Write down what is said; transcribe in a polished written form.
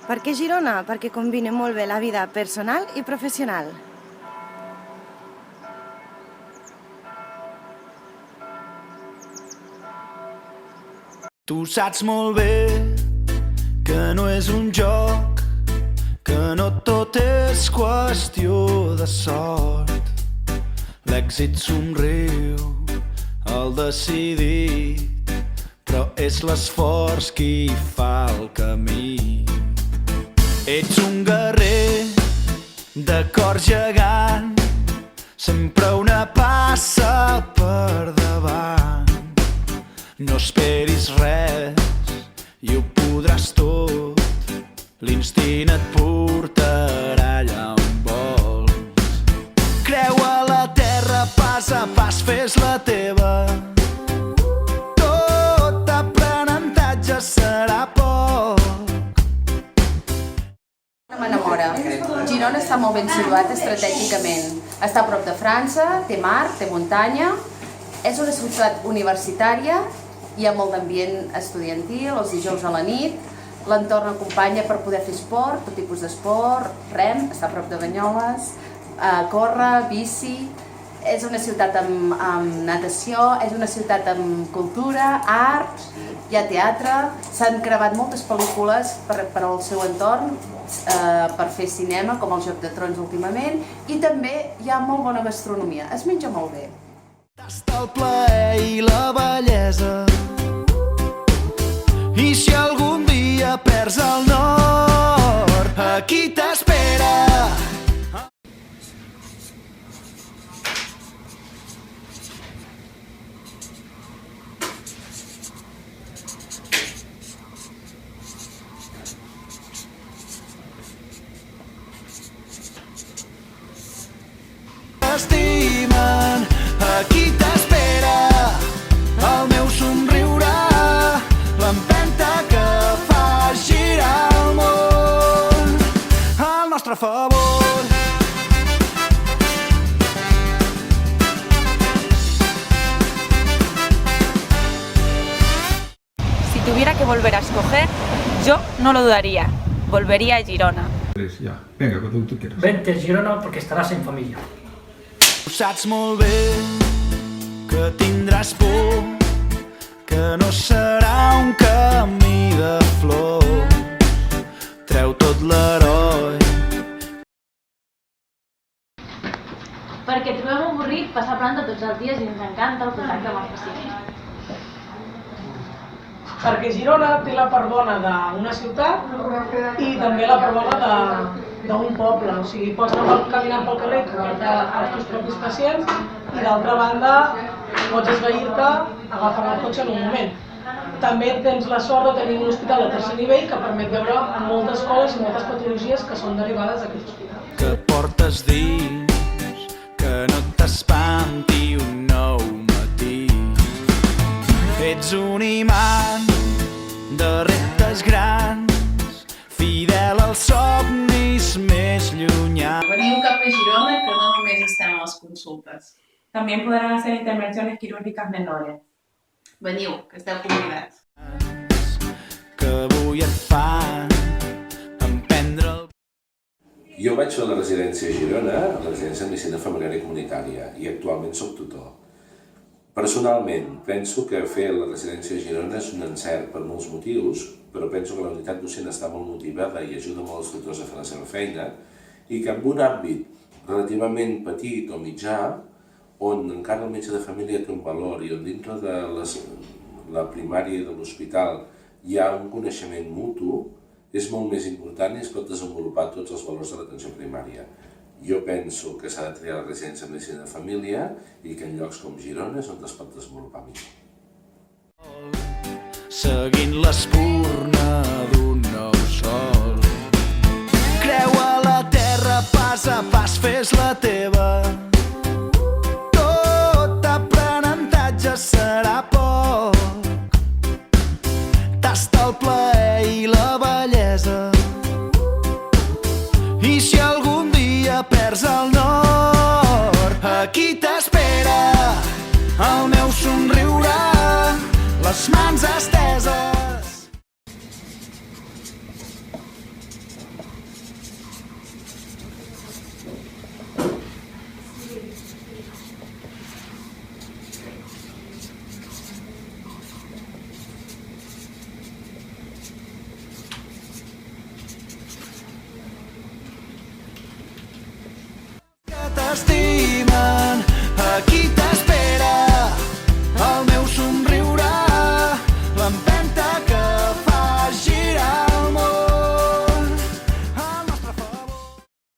Per què Girona? Perquè combina molt bé la vida personal i professional. Tu saps molt bé que no és un joc, que no tot és qüestió de sort. L'èxit somriu al decidit, però és l'esforç qui fa el camí. Ets un guerrer de cor gegant, sempre una passa per davant. No esperis res i ho podràs tot, l'instint et portarà allà on vols. Creu a la terra, pas a pas, fes-la teva. Tot aprenentatge serà poc. M'enamora. Girona està molt ben situat estratègicament. Està a prop de França, té mar, té muntanya, és una ciutat universitària, hi ha molt d'ambient estudiantil, els dijous a la nit, l'entorn acompanya per poder fer esport, tot tipus d'esport, rem, està a prop de Banyoles, córrer, bici. És una ciutat amb natació, és una ciutat amb cultura, art, hi ha teatre, s'han gravat moltes pel·lícules per al seu entorn, per fer cinema, com el Joc de Trons últimament, i també hi ha molt bona gastronomia, es menja molt bé. Tasta el plaer i la bellesa, i si algun dia perds el nord, aquí t'espera. Estimen, aquí t'espera, el meu somriure, l'empenta que fa girar el món al nostre favor. Si tuviera que volver a escoger, yo no lo dudaría. Volvería a Girona. Ya, venga, cuando tú quieras. Vente a Girona porque estarás en familia. Ho saps molt bé que tindràs por, que no serà un camí de flors. Treu tot l'heroi. Perquè trobem avorrit passar planta tots els dies i ens encanta el contacte amb els vecins. Perquè Girona té la part bona d'una ciutat i també la part bona d'un poble. O sigui, pots anar caminant pel carrer i trobar-te els teus propis pacients i d'altra banda pots esvair-te agafant el cotxe en un moment. També tens la sort de tenir un hospital de tercer nivell que permet veure moltes coses i moltes patologies que són derivades d'aquest hospital. Que portes dins, que no t'espanti un nou matí. Ets un imant de reptes grans, fidel als somnis més llunyans. Veniu cap a Girona, que no només estem a les consultes. También podrán hacer intervenciones quirúrgicas menores. Veniu, que esteu convidats. Que avui et fan emprendre el... Jo vaig a la residència a Girona, a la residència de medicina familiar i comunitària, i actualment soc tutor. Personalment, penso que fer la residència a Girona és un encert per molts motius, però penso que la unitat docent està molt motivada i ajuda molt els tutors a fer la seva feina, i que en un àmbit relativament petit o mitjà, on encara el metge de família té un valor i on dintre de la primària de l'hospital hi ha un coneixement mutu, és molt més important i es pot desenvolupar tots els valors de l'atenció primària. Jo penso que s'ha de triar la residència de medicina de família i que en llocs com Girona és on es pot desenvolupar millor. Seguint l'espurna d'un nou sol. Creu a la terra, pas a pas, fes-la teva. Tot aprenentatge serà poc. Tasta el plaer i la bellesa. I si algun dia perds el nord, aquí t'espera el meu somriure, les mans esteses.